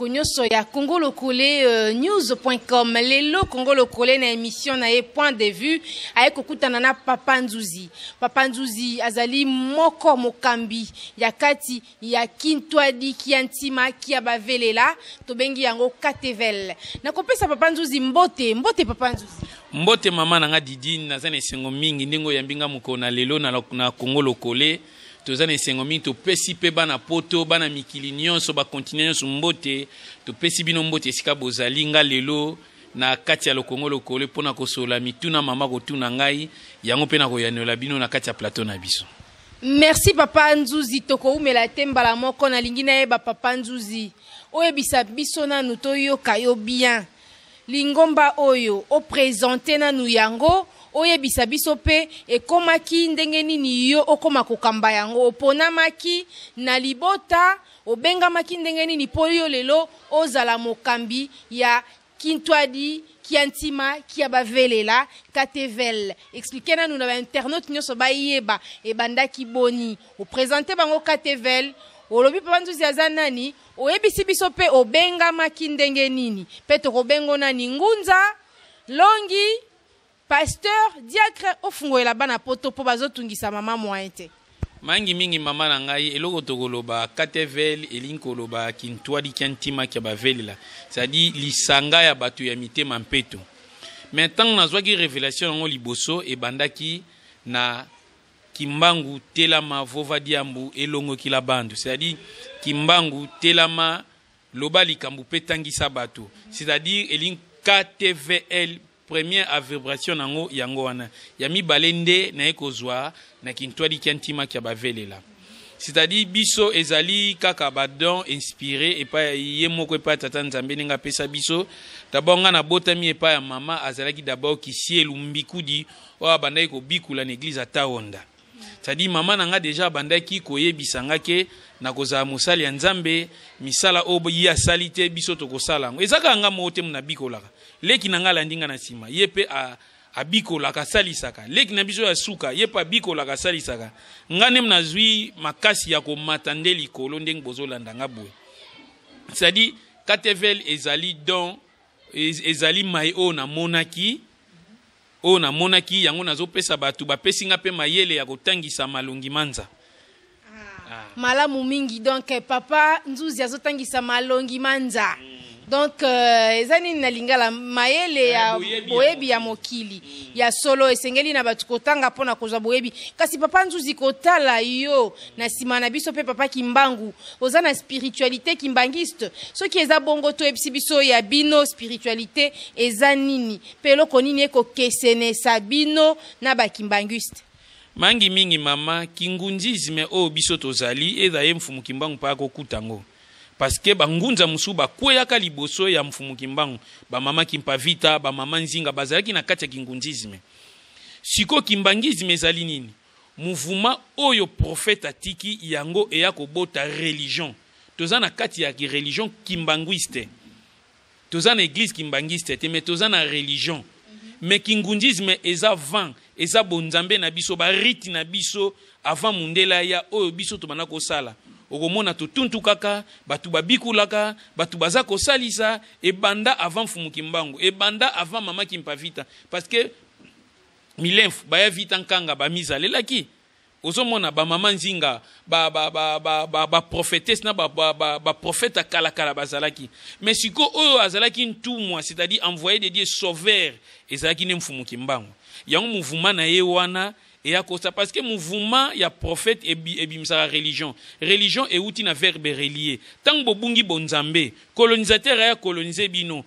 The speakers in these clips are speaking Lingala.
nyonso ya Congo Lokole news.com lelo Congo Lokole na émission na ye point de vue aye kokutana na Papa Nzuzi. Papa Nzuzi azali moko mokambi ya kati ya Kintwadi Kiantima kia bavelela tobengi yango Katevel. Na kopesa Papa Nzuzi mbote Papa Nzuzi. Mbote mama nanga Didi nazana esengo mingi ndingo ya mbinga mukona lelo na Congo Lokole. Tozana esengo mingi to pesi pe bana poto bana mikili nyonso ba continue nyonso mbote to pesi bino mbote esika bozali nga lelo na kati ya Congo Lokole pona kosola mituna mama kotuna ngai yango pe na koyanola bino na kati ya plateau na biso. Merci Papa Nzuzi toko umela temba la moko na lingina yeba Papa Nzuzi oyebisa biso na nutoyo kayo bien lingomba oyo o présenter na nu yango oyebisa biso pe ekomaki ndenge nini yo okoma kokamba yango oponamaki na libota obengamaki ndenge nini po yo lelo ozala mokambi ya Kintwadi Kiantima kia bavelela Katevel. Expliquez na nous na internaute nyonso bayeba ebandaki boni o présenter bango Katevel olobi Papa Nzuzi azanani oyebisi biso pe obengamaki ndenge nini pe tokobengo nani ngunza longi pasteur diacre ofungoela bana poto po bazotungisa mama moite mangi mingi mama na ngai eloko tokoloba Katevel elinkoloba Kintwadi Kiantima kia bavelela c'est-à-dire lisanga ya batu ya mitema mpeto. Maintenant nazwaki révélation ngo liboso ebandaki na Kimbangu telama vova diambu elongo kila bandu c'est-à-dire Kimbangu telama loba likambu petangisa batu c'est-à-dire elin KTVL première vibration nango yango wana ya mibalende na ekozwa na Kintwadi Kiantima kia bavelela c'est-à-dire biso ezali kaka badon inspiré et pas yemoko pa tata nzambe ninga pesa biso d'abord nga na botami et pas ya mama azalaki d'abord kisi elumbikudi wa bandai ko bikula na église ataonda c'est-à-dire mama nanga déjà bandaki koyebisa ngake na kozala mosali ya nzambe misala obo ya salite biso to kosala ngo ezaka nga mote mna bikolaka leki nanga landinga na sima yepe a bikolaka salisaka leki na biso ya suka yepa bikolaka salisaka ngane mna zwi makasi ya komata nde likolo ndenge bozolanda nga boye c'est-à-dire Katevel ezali don ezali mai o na monaki o na monaki yango nazopesa batu bapesi nga pe mayele ya kotangisa malongi manza. Malamu mingi donc Papa Nzuzi azotangisa malongi manza. Donc ezani na lingala mayele ya boyebi ya mokili ya solo esengeli na batu kotanga pona kozwa boyebi kasi Papa Nzuzi kotala yo na sima na biso pe Papa Kimbangu oza na spiritualité kimbangiste soki eza bongo to ebisi biso ya bino spiritualité eza nini pe loko nini eko kesene sabino na ba kimbangiste mangi mingi mama kingunjizime o biso tozali eza ye mfumu Kimbangu pa ko kutango parce que bangunza musuba kweyaka liboso ya mfumu Kimbangu ba mama Kimpavita ba mama Nzinga bazalaki na kati ya kingunjizime siko kimbangizime ezali nini mouvement oyo prophète atiki yango eya kobota religion tozana kati ya religion kimbanguiste tozana église kimbangiste te mais tozana religion mais kingunjizime eza vent eza bonzambe na biso ba riti na biso avant mundela ya oyo biso to bana ko sala okomona to tuntu kaka batu babikulaka batu baza ko salisa e banda avant mfumu Kimbangu e banda avant mama Kimpavita parce que milenfu baya vita nkanga ba mizalelaki ozomona ba mama Nzinga ba prophétesse na ba prophète kala bazalaki mais siko oyo azalaki ntumwa c'est-à-dire envoyé de Dieu sauveur ezalaki ne mfumu Kimbangu yango mouvement na ye wana et à cause parce que mouvement ya prophète et bimsa religion et outil na verbe relié tant bobungi bonzambe colonisateur ya coloniser bino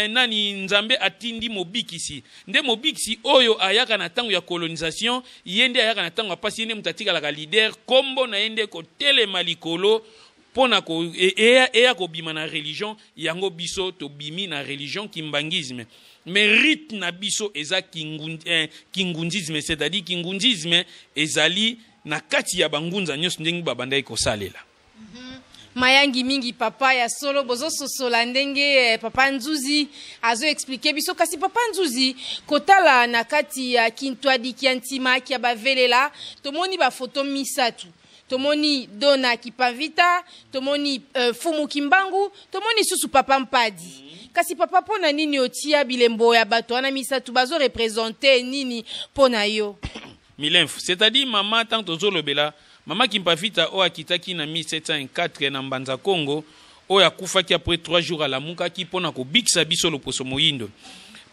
nani nzambe atindi mobikisi nde mobikisi oyo ayaka na tango ya colonisation yende ayaka na tango apasi yende mutatika la leader kombo na yende ko telema likolo pona ko eya ko bima na religion yango biso to bimi na religion kimbangisme mais rite na biso eza kingunzisme, c'est-à-dire kingunzisme ezali na kati ya bangunza nyonso ndenge babanda kosalela. Mayangi mingi papa ya solo bozo sosola ndenge papa Nzuzi azo expliquer biso kasi papa Nzuzi kotala na kati ya kintwadi kiantima kia bavelela tomoni ba photo misatu. Tomoni Dona Kipavita, tomoni Fumu Kimbangu, tomoni susu papa Mpadi. Kasi papa pona nini otia bilembo ya bato wana misatu bazo représenter nini pona yo? Milenfu, c'est-à-dire maman tant tozolobela, maman Kimpavita o akitaki na 1704 na Mbanza Congo, o yakufaki après 3 jours à la muka ki pona ko bikisa biso loposo moyindo.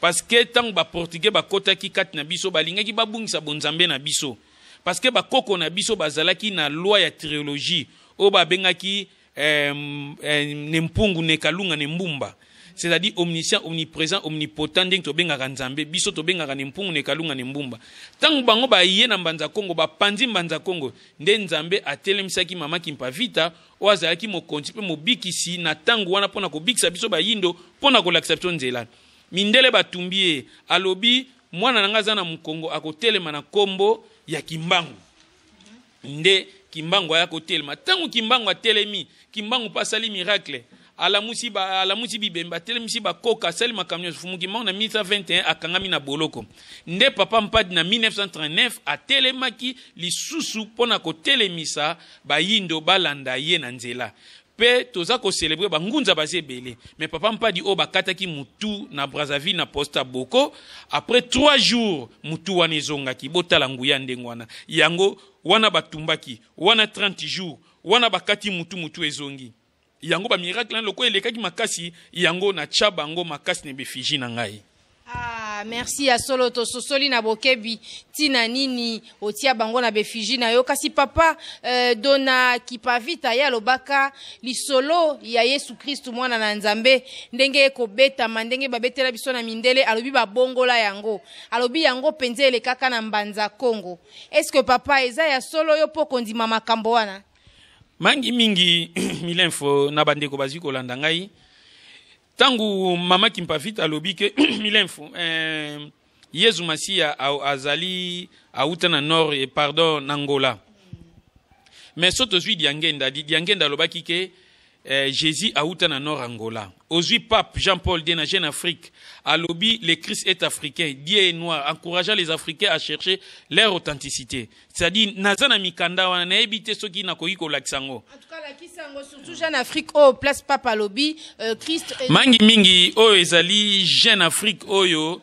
Parce que tant ba portugais ba kotaki kat na biso balingaki babungisa bonzambe na biso. Parce que ba koko na biso bazalaki na loi ya trilogie o ba bengaki nempungu nekalunga nembumba, c'est-à-dire omniscient omniprésent omnipotent ndenge to bengaka nzambe biso to bengaka nempungu nekalunga nembumba. Tango bango ba yé na Mbanza Congo ba panzi Mbanza Congo nde nzambe atelemisaki mama Kimpavita o azalaki mokonzi pe mobikisi na tango wana pona ko bikisa biso ba yindo pona ko l'acception nzela mindele batumbie alobi mwana nanga za na Mkongo akotelema na kombo ya Kimbangu. Nde Kimbangu ya kotelema. Tangu Kimbangu atelemi, Kimbangu pasali miracle. Alamusi bibemba telemisi ba koka sali makamyo Fumu Kimbangu na 1921 akangami na boloko. Nde papa Mpadi na 1939 atelemaki lisusu pona kotelemisa ba yindo balanda ye na nzela. Pe toza ko célébrer bangunza bazebele, mais papa Mpadi o bakataki mutu na Brazzaville na posta boko. Après 3 jours mutu wana ezongaki botala nguya ndengwana yango wana batumbaki wana 30 jours wana bakati mutu ezongi yango ba miracle loko elekaki makasi yango na chabango makasi ne befiji na ngai. Ah, merci ya solo to sosoli na bokebi tina nini otia bango na befiji na yo kasi papa Dona Kipavita ya lobaka lisolo ya Yesu Kristu mwana na Nzambe ndenge ko beta mandenge babetela biso na mindele alobi babongola yango alobi yango penzele kaka na Mbanza Congo. Est-ce que papa eza ya solo yo poko ndima makambo wana? Mangi mingi milenfo na bandeko baziko landa ngai. Tangu mama Kimpavita alobi ke milenfo Yesu Masia azali auta na nord et pardon Angola. Mais soto zui diangenda lobaki ke Jésus auta na nord Angola. Ozui pape Jean-Paul II na Jeune Afrique alobi le Christ est africain, Dieu est noir, encourageant les Africains à chercher leur authenticité. C'est-à-dire nazana mikanda wana na ebite soki na koyi ko laksango. En tout cas la kisango surtout Jeune Afrique au place pape alobi Christ mangi mingi o ezali Jeune Afrique oyo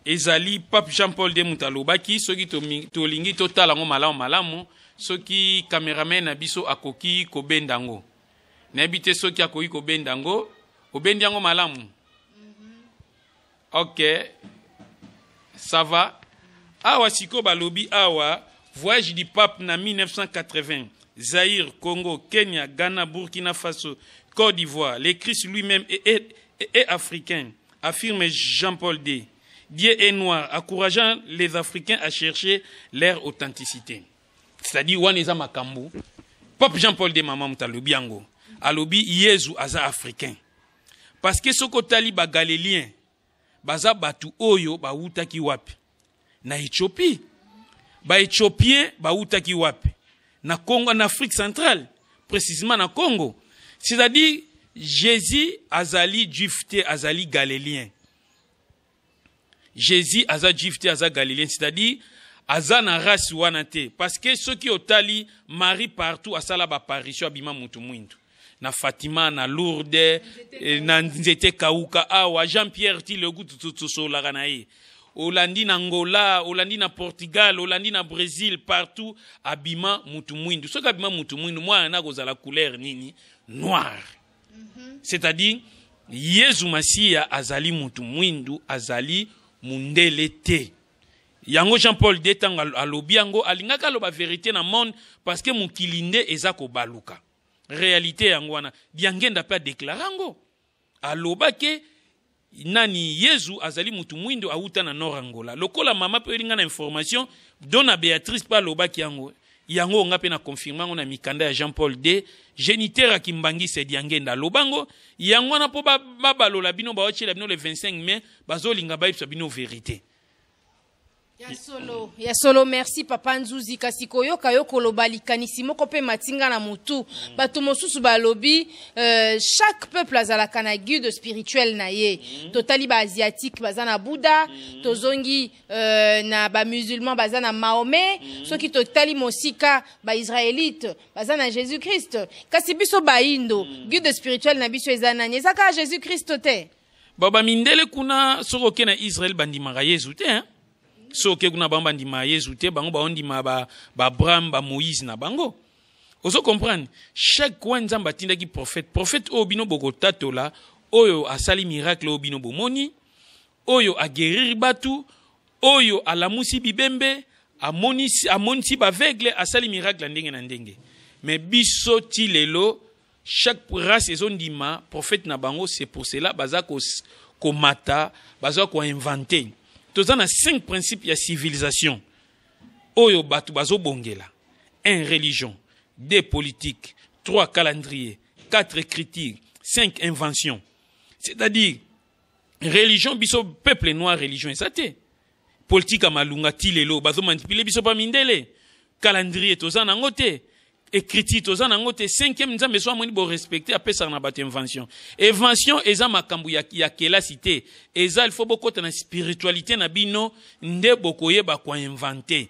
ezali pape Jean-Paul II mutalobaki soki to lingi totala ngo malamu soki cameraman na biso akoki ko bendango. Na ebite soki akoki ko bendango obendi yango malamu. Ok, ça va. Awa siko balobi awa voyage du pape na 1980 Zaïre, Congo, Kenya, Ghana, Burkina Faso, Côte d'Ivoire. Le Christ lui-même est africain, affirme Jean-Paul II. Dieu est noir, encourageant les Africains à chercher leur authenticité. C'est-à-dire waneza makambu. Pape Jean-Paul II mama mutalobi yango. Alobi Yesu aza africain. Parce que soko tali ba Galiléen baza batu oyo ba utaki wapi na Éthiopie ba Éthiopien ba utaki wapi na Congo, en Afrique centrale, précisément na Congo. C'est-à-dire Jésus azali juifte azali galiléen. Jésus aza juifte aza galiléen, c'est-à-dire aza na race wana te parce que ceux qui otali Marie partout asala ba apparition abima mutu mwindu. Na Fatima, na Lourdes, na Nzete Kauka, awa Jean-Pierre Tilegu tutusola ganaye. Olandi na Angola, Olandi na Portugal, Olandi na Brésil, partout, abima mutu mwindu. Ce qu'abima mutu mwindu, moi, na goza la couleur nini? Noir. C'est-à-dire, Yesu Masia azali mutu mwindu, azali mundele te. Yango Jean-Paul II tanga alobi yango, alingaka loba vérité na monde, parce que mukilinde ezako baluka. Réalité yangwana diangenda pa déclarango aloba ke nani Yesu azali mutu mwindo auta na nord Angola lokola mama pe linga na information dona Béatrice pa aloba ki yango yango nga pe na confirmango na mikanda ya Jean-Paul D géniteur akimbangi se diangenda lobango yango na po balola bino ba ochela bino le 25 mai bazolinga baipsa bino vérité. Ya solo merci papa Nzuzi kasi koyoka yo koloba likanisi moko pe matinga na mutu bato mosusu balobi chaque peuple azalaka na guide spirituel na ye totali ba asiatique bazana Bouddha tozongi na ba musulman bazana Mahomet soki totali mosika ba israélite bazana Jésus Christ kasi biso ba indo guide spirituel na biso ezana nyezaka Jésus Christ te baba mindele kuna soko ke na Israël bandimaka Yesu te hein. So ke kuna bamba ndima Yesu te bango ba ondima ba Abraham ba Moïse na bango. Ozo comprendre chaque one nzamba tindaki prophète obino boko tatola oyo asali miracle obino bomoni oyo a guérir batu oyo alamusi bibembe amonisi ba aveugle asali miracle ndenge na ndenge. Mais biso ti lelo chaque race ezondima prophète na bango c'est pour cela baza ko mata baza ko inventer. Tous en a 5 principes de civilisation. Oyo batu bazo bongela. 1 religion, 2 politique, 3 calendrier, 4 écriture, 5 inventions. C'est-à-dire religion biso peuple noir religion esate. Politique amalunga tilelo bazo manipule biso pa mindele. Calendrier tozana ngote. Écriture tozana ngote 5e nzambe so amoni bo respecter apesa na bat invention. Invention eza makambu ya kela cité. Eza il faut bokota na spiritualité na bino nde bokoye ba kwa inventer.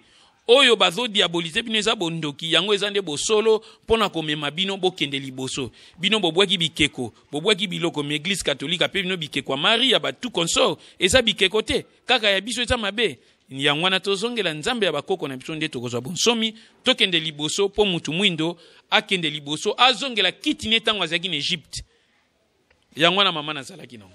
Oyo bazo diaboliser bino eza bondoki yango eza nde bosolo pona komema bino bokende liboso. Bino bobwaki bikeko, bobwaki biloko me église catholique ape bino bikeko Maria ba tout consort eza bikeko te. Kaka ya biso eza mabe. Yangwana tozongela nzambe ya bakoko na biso nde tokozwa bonsomi tokende liboso po mutu mwindo akende liboso azongela kitine tango azaki na Egypte yangwana mama nazalaki na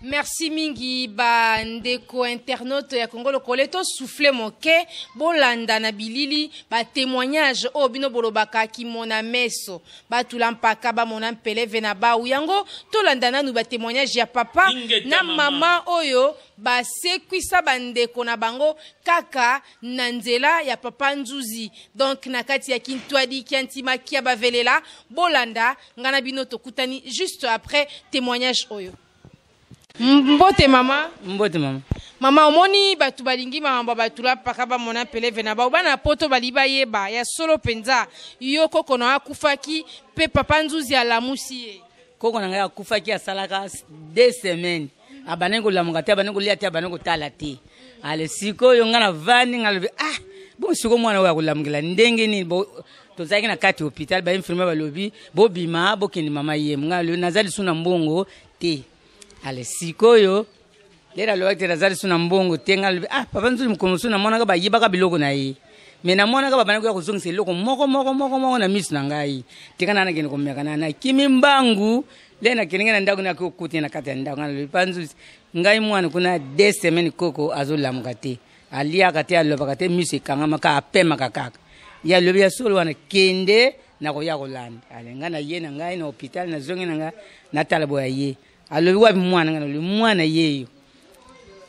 Merci mingi ba ndeko internaute ya Congo Lokoleto souffle moke bolanda na bilili ba témoignage o bino bolobaka ki mona meso ba tulampaka ba mona mpeleve na ba uyango tolanda nanu ba témoignage ya papa na mama oyo ba sekwisa ba ndeko na bango kaka na nzela ya papa Nzuzi donc na kati ya Kintwadi Kiantima kia bavelela bolanda ngana bino tokutani juste après témoignage oyo. Mbote mama. Mbote mama. Mama omoni batu balingi mama batula pakaba mona peleve na ba bana poto baliba yeba ya solo penza yoko kono akufaki pe papa Nzuzi alamusi ye. Koko na ngaya akufaki asalaka 2 semaines. Abanengo lamuka te abanengo liati abanengo tala te. Ale siko yonga na vani ngalobe bo siko mwana wa kulamukila ndenge ni bo tozaki na kati hospital ba infirmier balobi bo bima bo kini mama ye ngalo nazali suna mbongo te. Ale sikoyo lera lo akte nazali suna mbongo tenga papa Nzuzi mkomusu na mona ka ba yibaka biloko na yi mena mona ka bana ko kuzongisa loko moko na misu na ngai tikana na kene komeka na kimi mbangu lena kinengena ndaku na ko kuti na kati ndaku ngalo Panzuzi ngai mwana kuna 2 semaines koko azolamuka te alia kati aloba kati misu kanga maka apema kakaka ya lobi ya solo wana kende na ko ya kolanda alenga na ye na ngai na hospital na zonge na nga na talabo ya ye alobi wapi mwana ngana lo mwana yeyo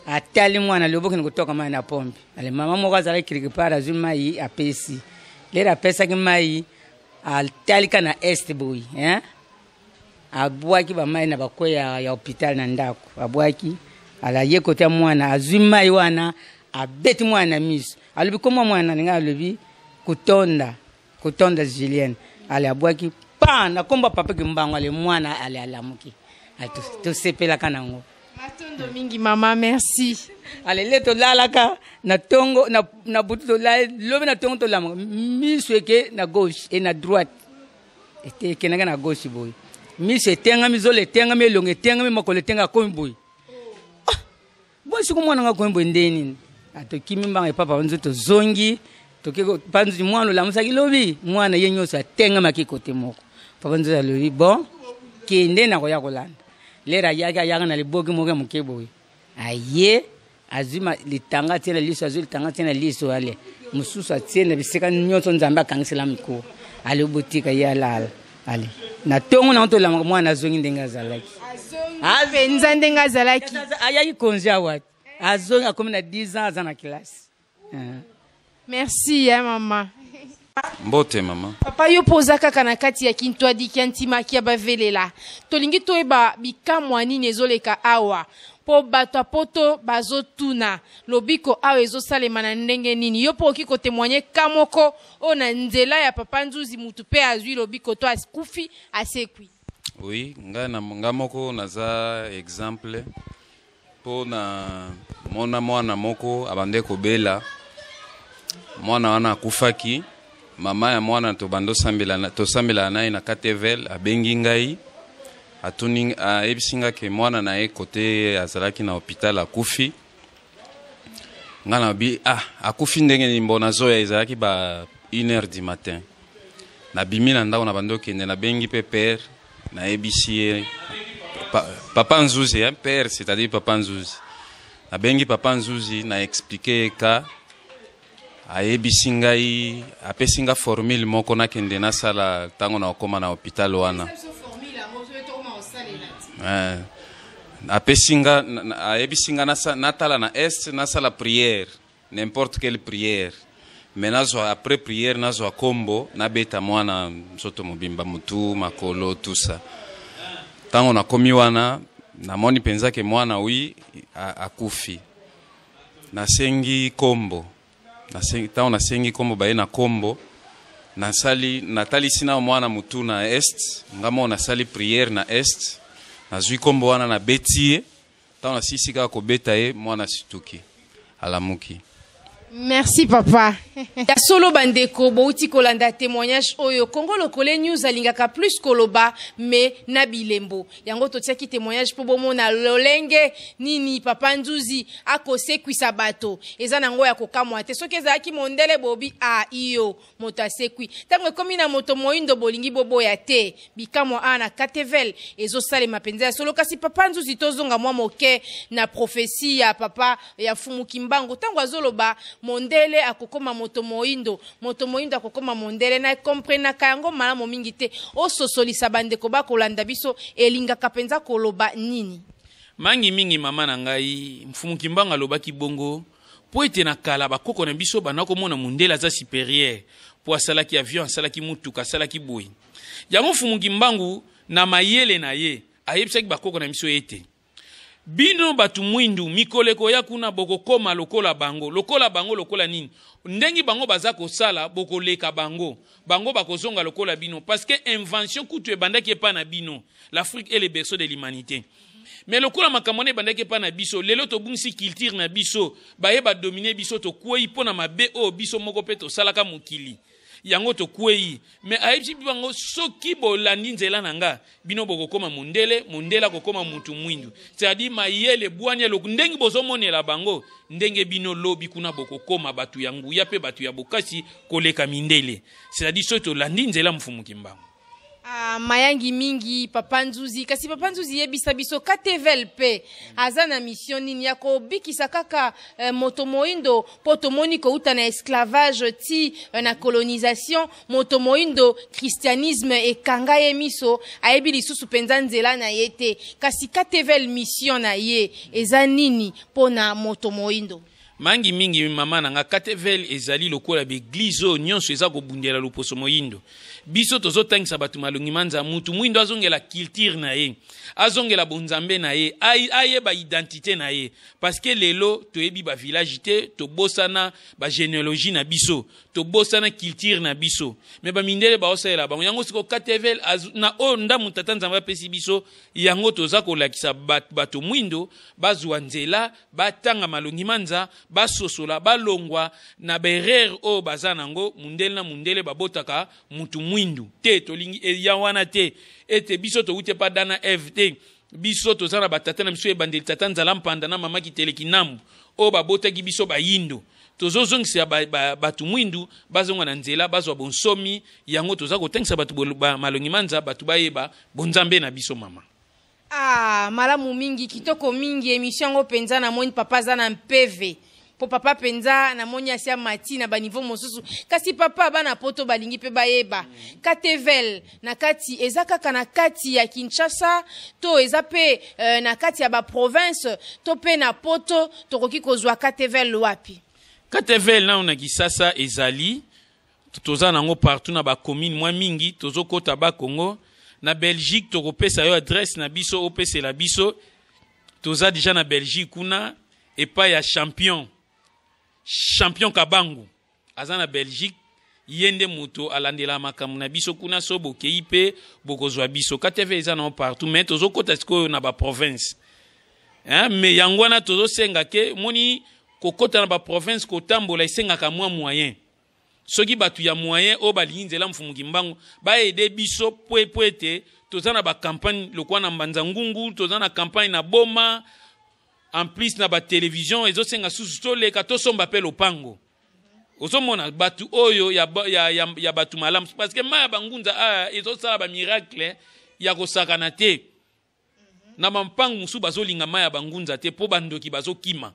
atali mwana loboki kutoka mai na pombe ale mama moko azala kiriki para zuma yi apesi lera pesa ki mai altali kana est boy abwaki ba mai na bakoya ya hospital na ndako abwaki ala yekota mwana azuma yi wana abeti mwana miso alobi koma mwana ngana lobi kutonda Julien ale abwaki pa na komba papa kimbango ale mwana ale alamuki to sepela kanango matondo mingi mama merci ale to lalaka na tongo na butu to la lobe na tongo to lamo misweke na gauche et na droite ete kenanga na gauche boy mise tenga mizole tenga melonge tenga makole tenga ko boy bo siku mwana ngako mbo ndeni ato kimimba papa wanzo to zongi to keko panzu mwana la musaki lobi mwana yenyo sa tenga makikote moko papa nzo lobi bon kende na ko yakolanda lera yaga na libogi moga mukebo aye azima litanga tena liso azuli tanga tena liso ale mususa tena biseka nyoto nzamba kangisela miko ale botika ya lala ale na tongo na to la mwana zongi ndenga zalaki apenza ndenga zalaki ayayi konja wat azonga comme na 10 ans azana classe merci ya mama Mbote mama. Papa yo poza kaka na kati ya kintu adiki antima kia bavelela. Tolingi toeba bikamwa nini ezoleka awa. Po bato apoto bazotuna. Lobiko awa ezosalema na ndenge nini. Yo po okiko témoigner kamoko o na nzela ya Papa Nzuzi mutu pe azwi lobiko to askufi asekwi. Oui, nga moko naza exemple po na mwana moko abande kobela. Mwana wana akufaki. Mama ya mwana tosambela naye na KTVL abengi ngai atuni ebisinga ke mwana naye kote azalaki na hôpital akufi ngana bi akufi ndenge ni mbona zoya ezalaki ba 1h du matin na bimina ndao na bando kende na bengi pe père na ebisi Papa Nzuzi père c'est-à-dire Papa Nzuzi na bengi Papa Nzuzi na expliquer ka ayebisi ngai apesinga formule moko nakende nasala tango na okoma na hôpital wana ayebisinga natala na est nasala prière n'importe quelle prière mais nazwa après prière nazwa kombo nabeta mwana msoto mobimba mutu makolo tout ça tango nakomi wana namoni penza ke mwana wi akufi nasengi kombo nasengi kombo baye na kombo natali sina mwana mutu na est ngamo nasali prière na est nazwi kombo wana na betie taona sisi kaka kobeta ye mwana situki alamuki. Merci papa. Ya solo bandeko bouti kolanda témoignage oyo Congo Lokole News alingaka plus koloba me na bilembo. Yango totiaki témoignage po bomona lolenge nini Papa Nzuzi akosekwisa bato. Eza nango ya kokamwa te soki ezalaki mondele bobi iyo moto asekwi. Tango ekomi na moto moindo bolingi bobo ya te bikamwa na KTVL ezosale mapenza ya solo kasi Papa Nzuzi tozonga mwa moke na prophétie ya papa ya Fumu Kimbangu tango azoloba mondele akokoma moto moindo akokoma mondele na comprena kango malamu mingi te o sosolisa bandeko bakolanda biso elinga kapenza koloba nini mangi mingi mama na ngai Mfumu Kimbangu alobaki bongo po ete na kala bakoko na biso banako mona mondele aza supérieur po asalaki avion asalaki mutuka asalaki boyi yango Mfumu Kimbangu na mayele na ye ayebisaki bakoko na biso ete bino batu mwindu mikoleko ya kuna boko koma lokola bango lokola nini ndengi bango baza kosala boko leka bango bakozonga lokola bino parce que invention kutu ebandaki epa na bino l'Afrique est le berceau de l'humanité mais lokola makamone ebandaki epa na biso lelo tobungisi culture na biso baye ba dominer biso to kwei pona mabe o biso moko pe to salaka mokili yango to kwei mais ayebisi bango soki bolandi nzela nanga bino bokokoma mondela kokoma mutu mwindu c'est-à-dire mayele bwanya lo ndengi bozomonela bango ndenge bino lobi kuna bokokoma batu yangu ya pe batu ya bokasi koleka mindele c'est-à-dire soto landi nzela Mfumu Kimbangu mayangi mingi Papa Nzuzi kasi Papa Nzuzi yebisa biso KTVL pe azana mission nini yako bikisa kaka moto moindo poto moniko uta na esclavage ti na colonisation moto moindo christianisme ekanga ye miso ayebi lisusu penza nzela na yete kasi KTVL mission na ye eza nini pona moto moindo mangi mingi mama nanga KTVL ezali lokola beglizo nyonso eza kobundela loposo moyindo biso tozotangisa batu malongi manza mutu mwindo azongela culture na ye azongela bonzambe na ye ayeba identité na ye parce que lelo toyebi ba village te tobosana ba généalogie na biso tobosana culture na biso mais ba mindele ba osela bango yango siko KTVL na o ndamu tata nzamba pesi biso yango toza kolakisa bato mwindo bazwa nzela batanga malongi manza basosola balongwa na berere o bazanango mundele na mundele babotaka mutu mwindu te tolingi ya wana te ete biso to ute pa dana FT biso to zana batata na biso ebandeli tata nzala mpanda na mama kiteleki nambu o babotaki biso bayindo tozozongisa batu mwindu bazonga na nzela bazwa bonsomi yango toza kotangisa batu malongi manza batu bayeba bonzambe na biso mama malamu mingi kitoko mingi emission ngo penza na moni papa za na mpeve po papa penza na moni asia mati na ba niveau mosusu kasi papa bana poto balingi pe bayeba KTVL na kati eza kaka na kati ya Kinshasa to eza pe na kati ya ba province to pe na poto tokoki kozwa KTVL wapi KTVL na ona Kisasa ezali toza nango partout na ba commune mwa mingi tozo kota ba Congo na Belgique to kopesa yo adresse na biso opesa la biso toza déjà na Belgique kuna epa ya champion Kabangu aza na Belgique yende moto alandela makamu na biso kuna so bokei pe bokozwa biso KTV eza na partout mais tozo kota siko na ba province mais yango wana tozo senga ke moni kokota na ba province kotambola isengaka mwa moyen soki batu ya moyen o balinzela mfumuki mbangu ba aider biso po ete toza na ba campagne lokwa na mbanza ngungu toza na campagne na boma en plus na ba télévision ezo senga susu toleka tosomba pe lopango osomona batu oyo ya batu malamu parce que maya bangunza ezo sala ba miracle ya kosakana te na mampangu musu bazolinga maya bangunza te po bandoki bazokima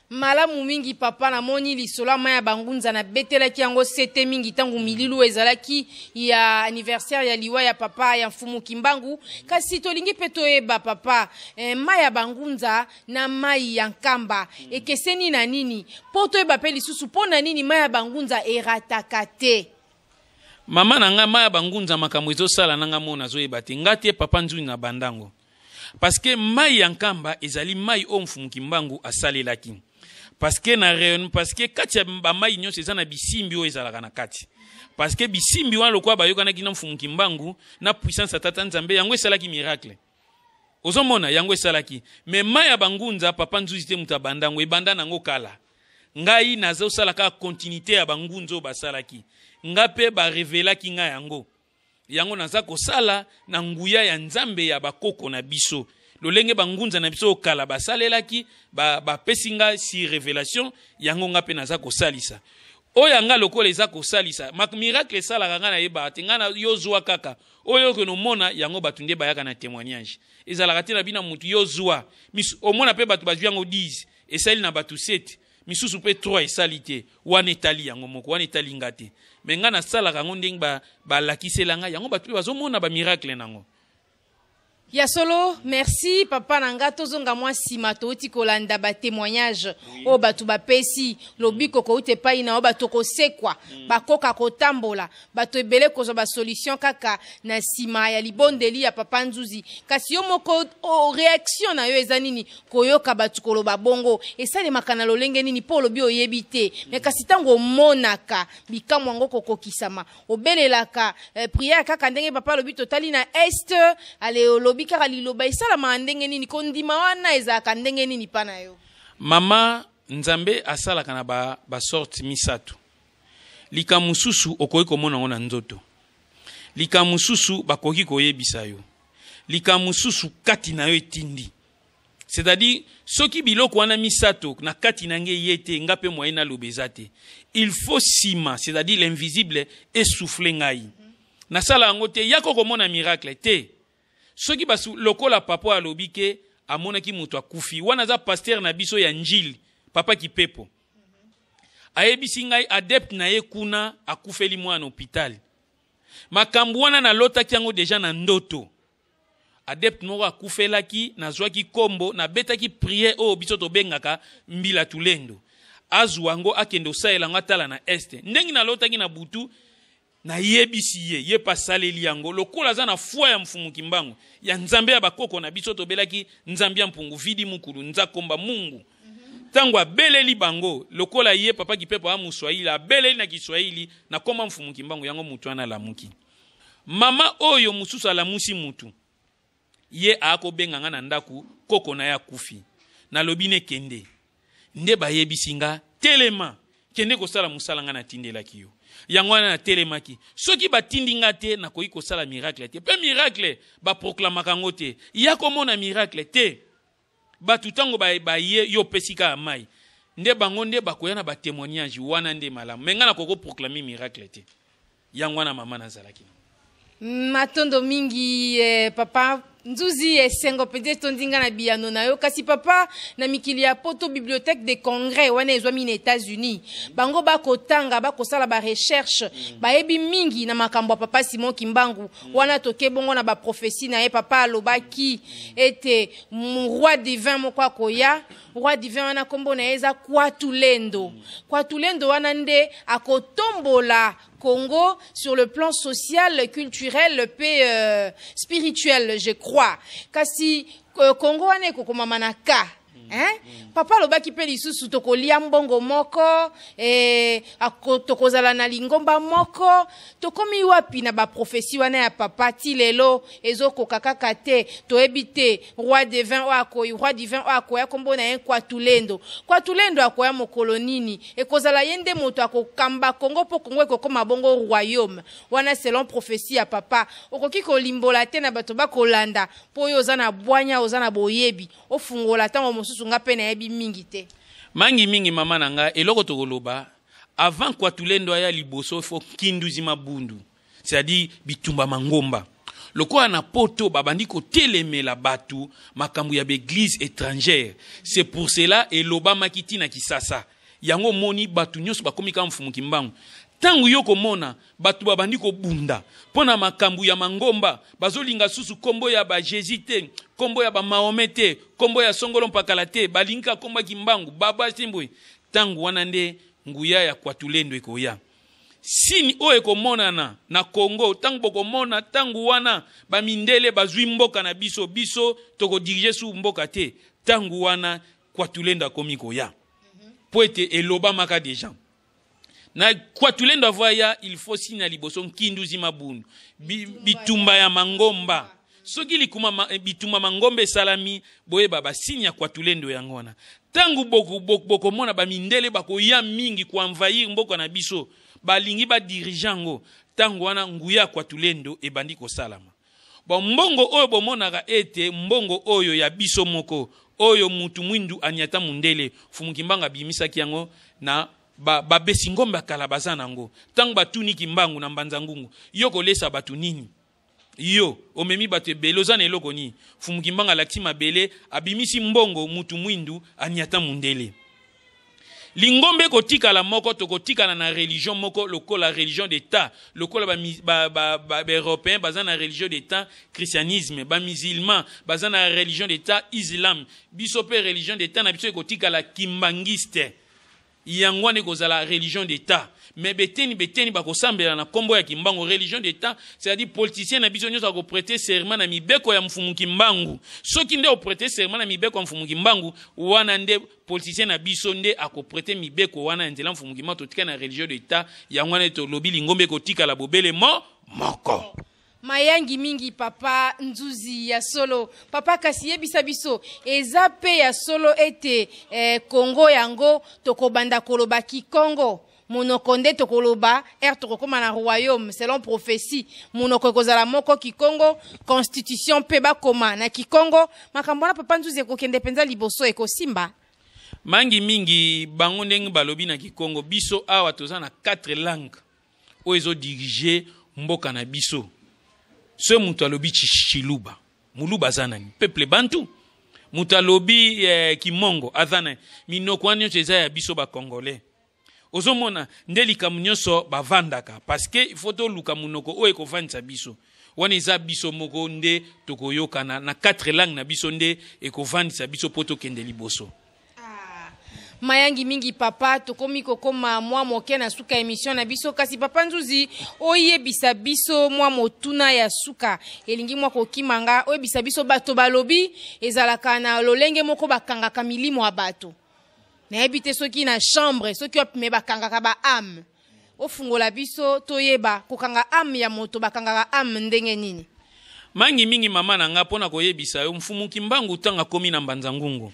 malamu mingi papa na moni lisola maya bangunza na betelaki yango sete mingi tangu mililu ezalaki ya anniversaire ya liwa ya papa ya mfumu Kimbangu kasi tolingi pe toyeba papa maya bangunza na mai ya nkamba ekeseni na nini po toyeba pe lisusu po na nini maya bangunza erataka te mama na nga maya bangunza makambo ezosala nanga mona zoyeba te ngati papa nzuni na bandango parce que mai ya nkamba ezali mai o mfumu Kimbangu asalelaki parce que na réunion parce que kati ya bamai nyonso eza na bisimbi oyo ezalaka na kati parce que bisimbi wana lokwa bayokanaki na mfumu Kimbangu na puissance ya tata nzambe yango esalaki miracle ozomona yango esalaki mais mai ya bangunza papa nzuzi te muta bandango ebanda nango kala ngai nazosalaka continuité ya bangunza oyo basalaki nga pe barevelaki nga yango naza kosala na nguya ya nzambe ya bakoko na biso lolenge bangunza na biso kala basalelaki pesinga si révélation yango nga pe naza kosalisa oyo nga lokola eza kosalisa miracle salaka nga na yeba te nga na yozwa kaka oyo ke no mona yango batu nde bayaka na témoignage ezalaka te na bina mutu yozwa omona pe batu bazwi yango 10 esali na batu 7 misusu pe 3 esali te wana etali yango moko wana etali nga te me nga na salaka yango ndenge balakisela nga yango batu bazomona ba miracle nango ya solo merci papa nanga tozonga mwa sima touti kolanda ba témoignage o batu bapesi lobiko ko ute pai na o batu kosekwa bakoka kotambola batu ebele kozo ba solution kaka na sima ya libondeli ya papa nzuzi kasi yo moko o réaction na yo eza nini koyoka batu koloba bongo esale makana lolenge nini po lobi oyebite me kasi tango monaka bikamwa ngo kokokisama obelelaka prière kaka ndenge papa lobi totali na est ale bikara liloba isala mandenge nini kondima wana ezaka ndenge nini pana yo mama nzambe asala kana ba sorte misato likamususu okoyi komona ngona nzoto likamususu bakoki koyebisa yo likamususu kati na yo etindi c'est-à-dire soki biloko wana misato na kati nange yete ngape moyena lobezate il faut sima c'est-à-dire l'invisible essouffler ngai na sala ngote yako komona miracle te soki basu lokola papa alobike amonaki mutu akufi wana za pasteur na biso ya njili papa kipepo ayebisi ngai adepte na ye kuna akufeli mwana hôpital makambo wana na lotaki yango deja na ndoto adepte moko akufelaki nazwaki kombo na betaki prière oyo biso tobengaka mbila tulendo azwa ngo akende osalela ngo atala na este ndenge na lotaki na butu na yebisi ye pasaleli yango lokola za na foi ya mfumu Kimbangu ya nzambe ya bakoko na biso tobelaki nzambe ya mpungu vidi mukulu nzakomba mungu tango abeleli bango lokola ye papa kipepo amuswahili abeleli na Kiswahili na koma mfumu Kimbangu yango mutu ana lamuki mama oyo mususu alamusi mutu ye akobenga nga na ndaku koko na ya kufi na lobine kende nde bayebisi nga telema kende kosala musala nga na tindelaki yo yango wana na telemaki soki batindi nga te na koyi kosala miracle te pe miracle ba proclamaka ngo te ya komona miracle te batu tango baye yo pesika mai nde bango nde bakoya na ba témoignage wana nde malamu menga na koko proclamer miracle te yango wana mama nazalaki matondo mingi papa nzuzi esengo pende tondinga na biyano na yo kasi papa na mikili ya poto bibliothèque de congrès wana ezwami na États-Unis bango bakotanga bakosala ba recherche bayebi mingi na makambo ya papa Simon Kimbangu wana toke bongo na ba prophétie na ye papa alobaki ete roi divin moko akoya roi divin wana kombo na eza Kwatulendo wana nde akotombola Congo sur le plan social, culturel, paix spirituel, je crois. Kasi Congo ane kokoma manaka. Papa lobaki pe lisusu tokolia mbongo moko tokozala na lingomba moko tokomi wapi na ba prophétie wana ya papa ti lelo ezoko kaka te toyebi te roi divin akoya kombo na ye Kwatulendo akoya mokolo nini ekozala yende moto akokamba Congo po Congo ekokoma bongo royaume wana selon prophétie ya papa okoki kolimbola te na bato bakolanda po yo oza na bwanya oza na boyebi ofungola tango mosusu nga pe na yebi mingi te mingi mama nanga eloko tokoloba avant Kwatulendo aya liboso fo kinduzi mabundu c'est-à-dire bitumba mangomba lokola na poto babandi kotelemela batu makambu ya l'église étrangère c'est pour cela eloba makiti na Kisasa yango moni batu nyonso bakomi ka mfumu Kimbangu tangu yo komona batu babandi kobunda pona makambu ya mangomba bazolinga susu kombo ya ba Jésus te kombo ya ba Mahomet te kombo ya Songolo Mpakala te balinga kombo Kimbangu baba simbwe tangu wana nde nguya ya Kwatulendo ekoya sini o ekomonana na Congo tangu bokomona tangu wana bamindele bazwi mboka na biso toko dirige su mboka te tangu wana Kwatulendo akomi koya poete eloba maka deja na Kwatulendo avoya il faut signa liboso kinduzi mabundu bitumba ya mangomba soki likuma bitumba mangombe salami boye baba sinya Kwatulendo yangona tangu boko mona bamindele bakoya mingi kwa envahir mboka na biso balingi ba dirigeango tangu wana nguya Kwatulendo ebandi ko salama mbongo oyo bomonaka ete mbongo oyo ya biso moko oyo mutu mwindu anyata mundele Fumu Kimbangu bimisaki yango na besi ngombe akala baza nango tangu batuni Kimbangu na Mbanza Ngungu yo kolesa batu nini yo omemi batu ebele oza na eloko nini Fumu Kimbangu alakisi mabele abimisi mbongo mutu mwindu anyata mundele lingombe kotikala moko tokotikala na religion moko lokola religion d'état lokola ba européen baza na religion d'état christianisme ba musulman baza na religion d'état islam biso pe religion d'état na biso kotikala kimbangiste yangwane kozala religion d'état mais beteni bakosambela na kombo ya Kimbangu religion d'état c'est-à-dire politicien na biso nyoso ko prêter serment na mibeko ya Mfumu Kimbangu soki nde o prêter serment na mibeko ya Mfumu Kimbangu wana nde politicien na biso nde ako prêter mibeko wana nzela Mfumu Kimbangu totika na religion d'état yangwane to lobi lingombe kotika la bobele moko mayangi mingi papa nzuzi ya solo papa kasi yebisa biso eza pe ya solo ete Congo yango tokobanda koloba Kikongo monoko nde tokoloba tokokoma na royaume selon prophétie monoko ekozala moko Kikongo constitution pe bakoma na Kikongo makambo na papa nzuzi ekokende penza liboso ekosimba mingi bango ndenge balobi na Kikongo biso awa toza na 4 langues oyo ezo dirige mboka na biso ce mutu alobi Chiluba muluba zanani peuple bantu mutu alobi Kimongo azana minoko wana nyonso eza ya biso ba congolais ozomona nde likamu nyonso bavandaka parce que il faut toluka munoko oyo ekovanisa biso wana eza biso moko nde tokoyokana na 4 langues na biso nde ekovanisa biso po tokende liboso mayangi mingi papa tokomi kokoma mwa moke na suka émission na biso kasi papa nzuzi oyebisa biso mwa motuna ya suka elingi mwa kokimanga oyebisa biso bato balobi ezalaka na lolenge moko bakangaka milimo ya bato na ebite soki na chambre soki opime bakangaka ba âme ofungola biso toyeba kokanga âme ya moto bakangaka âme ndenge nini mingi mama nanga pona koyebisa yo Mfumu Kimbangu tanga komi na Mbanza Ngungu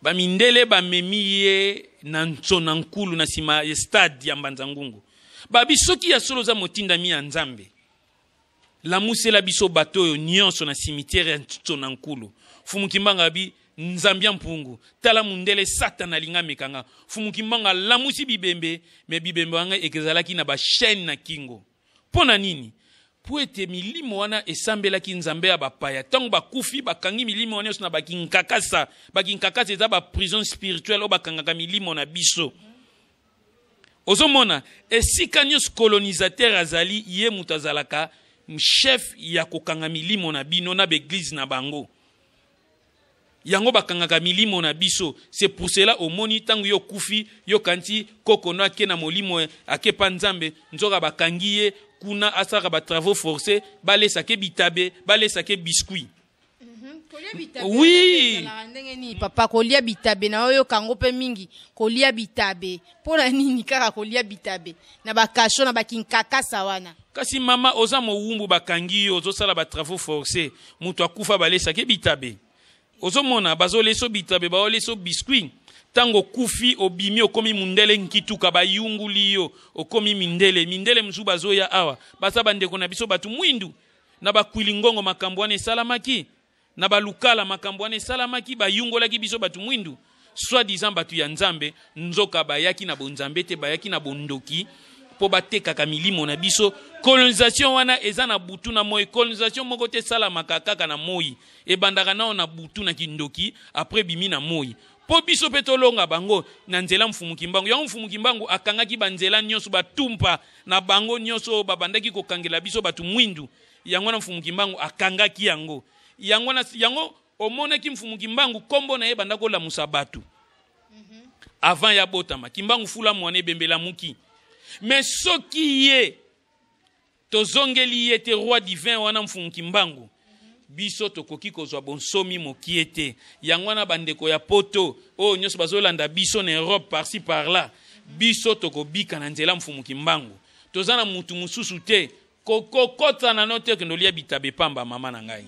bamindele bamemi ye na ntsona nkulu na sima ya stade ya Mbanza Ngungu babisoki ya solo za motinda mi ya Nzambe lamusela biso bato oyo nyonso na cimetière ya ntsona nkulu Fumu Kimbangu abi Nzambia mpungu tala mundele satana linga mekanga Fumu Kimbangu lamusi bibembe me bibembe wanga ekezalaki na ba chaîne na kingo pona nini po ete milimo wana esambelaki nzambe ya bapaya ntango bakufi bakangi milimo wana nyonso na bakinkakasa eza baprison spirituelle oyo bakangaka milimo na biso. Ozomona esika nyonso colonisateur azali ye mutu azalaka chef ya kokanga milimo na bino na beglise na bango. Yango bakangaka milimo na biso. C'est pour cela omoni tangu yo kufi yo kanti kokono ake na molimo ake pa nzambe nzoka bakangi ye kuna asaka ba travaux forcés balesa ke bitabe balesa ke biscuit. Oui. Papa kolia bitabe na oyo kango pe mingi kolia bitabe pona nini kaka kolia bitabe na bakasho na bakinkakasa wana. Kasi mama oza mowumbu bakangi yo ozosala ba travaux forcés mutu akufa balesa ke bitabe. Ozomona bazoleso bitabe baoleso biscuit tango kufi obimi okomi mundele nkituka bayunguli yo okomi mindele mzu bazoya awa basa bandeko na biso batu mwindu na bakwilingongo makambo wana esalamaki na balukala makambo wana esalamaki bayungolaki biso batu mwindu soit disant batu ya nzambe nzoka bayaki na bonzambe te bayaki na bondoki po batekaka milimo na biso. Colonisation wana eza na butu na moi. Colonisation moko te salamaka kaka na moi ebandaka nao na butu na kindoki après bimi na moi po biso pe tolonga bango na nzela mfumuki mbangu. Yango mfumuki mbangu akangaki banzela nyonso batumpa na bango nyonso babandaki kokangela biso batu mwindu. Yango na mfumuki mbangu akangaki yango. Yango omonaki mfumuki mbangu kombo na ye bandako la musabatu. Avant ya botama kimbangu fula mwane bembela muki. Mais soki ye tozongeli ye te roi divin wana mfumuki mbangu biso tokoki kozwa bonsomi mokiete yangwana bandeko ya poto o nyonso bazolanda biso na Europe par-ci par-là biso tokobika na nzela mfumuki mbangu tozana mutu mususu te kokota na note kendolia bitabe pamba mama na ngai.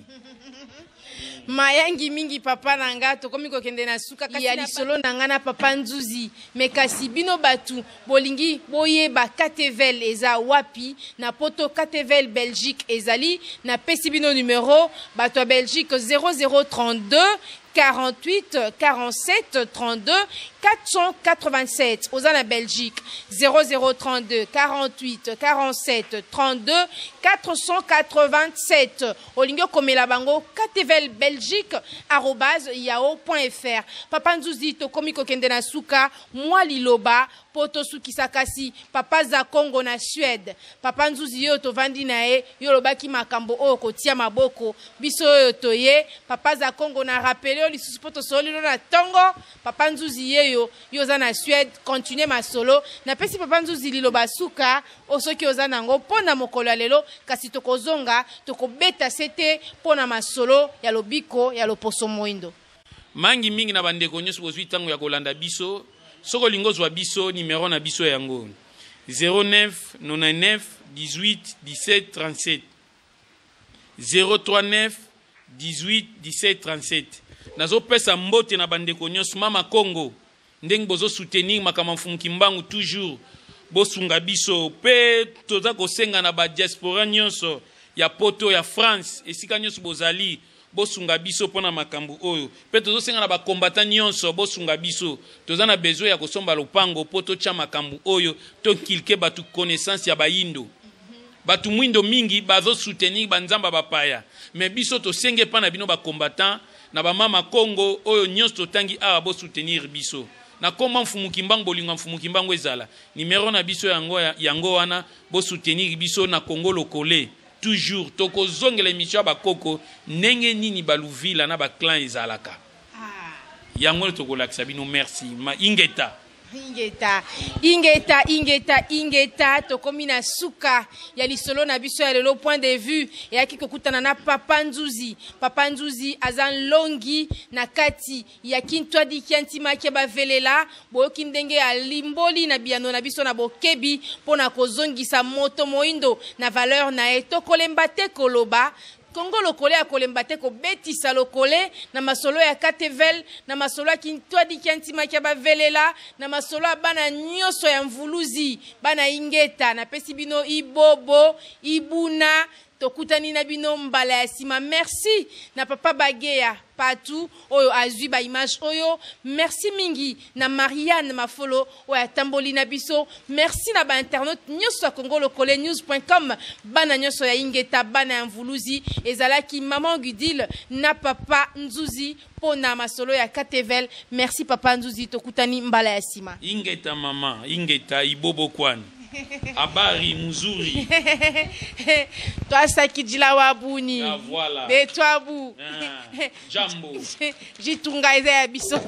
Mayangi mingi papa nanga tokomi kokende na suka kasi ya lisolo nanga na papa Nzuzi mekasi bino batu bolingi boye ba Katevel eza wapi na poto Katevel Belgique ezali na pesi bino numéro bato Belgique 0032 48 47 32 487 aux en Belgique 0032 48 47 32 487 Olingo Komela Bango Katevel Belgique @yahoo.fr. Papa Nzuzi to komiko kende na suka mwa liloba poto suki sakasi papa za Congo na Suède. Papa Nzuzi yo to vandi na e yo lobaki makambo o kotia maboko biso yo toye papa za Congo na rappelé lisusu poto solilo na tongo papa Nzuzi yeyo yoza na Suède continuer ma solo na pesi papa Nzuzi liloba suka osoki oza nango pona mokolo ya lelo kasi tokozonga tokobeta sete pona masolo ya lobiko ya loposo moindo mangi mingi na bandeko nyonso bozwi tango ya kolanda biso soko lingozwa biso numéro na biso yango 09 99 18 17 37 039 18 17 37 nazo pesa mbote na bandeko nyonso mama Congo ndenge bozo soutenir makama mfumuki mbangu toujours bosunga biso pe toza kosenga na ba diaspora nyonso ya poto ya France esika nyonso bozali bosunga biso pona makambu oyo pe tozo senga na ba combattant nyonso bosunga biso toza na besoin ya kosomba lopango poto cha makambu oyo to kilke batu connaissance ya bayindo batu mwindo mingi bazo soutenir banzamba bapaya mais biso to senge pa na bino ba combattant na ba mama Congo oyo nyonso tangi a bo soutenir biso na koma mfumuki mbangu bolinga mfumuki mbangu ezala numéro na biso yango wana bo soutenir biso na Congo lokole toujours toko zongela émission ba koko nenge nini baluvila na ba clan ezalaka yango toko lakisa bino merci ma ingeta tokomi na suka ya lisolo na biso ya lelo point de vue ya kikokutana na papa Nzuzi azan longi na kati ya kintwa di kiantima ke bavelela boyoki ndenge ya limboli na biano na biso na bokebi pona kozongisa moto moindo na valeur na etokolemba te koloba Congo lokole akolemba te ko betisa lokole na masolo ya Katevel na masolo ya kintwa di kiantima kia bavelela na masolo ya bana nyoso ya mvuluzi bana ingeta na pesi bino ibobo ibuna tokutani na bino mbala ya sima. Merci na papa Bageya partout oyo azwi ba image oyo. Merci mingi na Marianne Mafolo oyo atamboli na biso. Merci na ba internaute nyonso ya Congo Lokole news.com, bana nyonso ya Ingeta, bana ya Mvuluzi, ezalaki maman Gudile na papa Nzuzi pona masolo ya Katevel. Merci papa Nzuzi, tokutani mbala ya sima. Ingeta mama, Ingeta ibobo kwani. Abari muzuri. Toi sakidila wabuni. Ah, voilà. De toi bou. Jambo. Jitunga eza ya biso.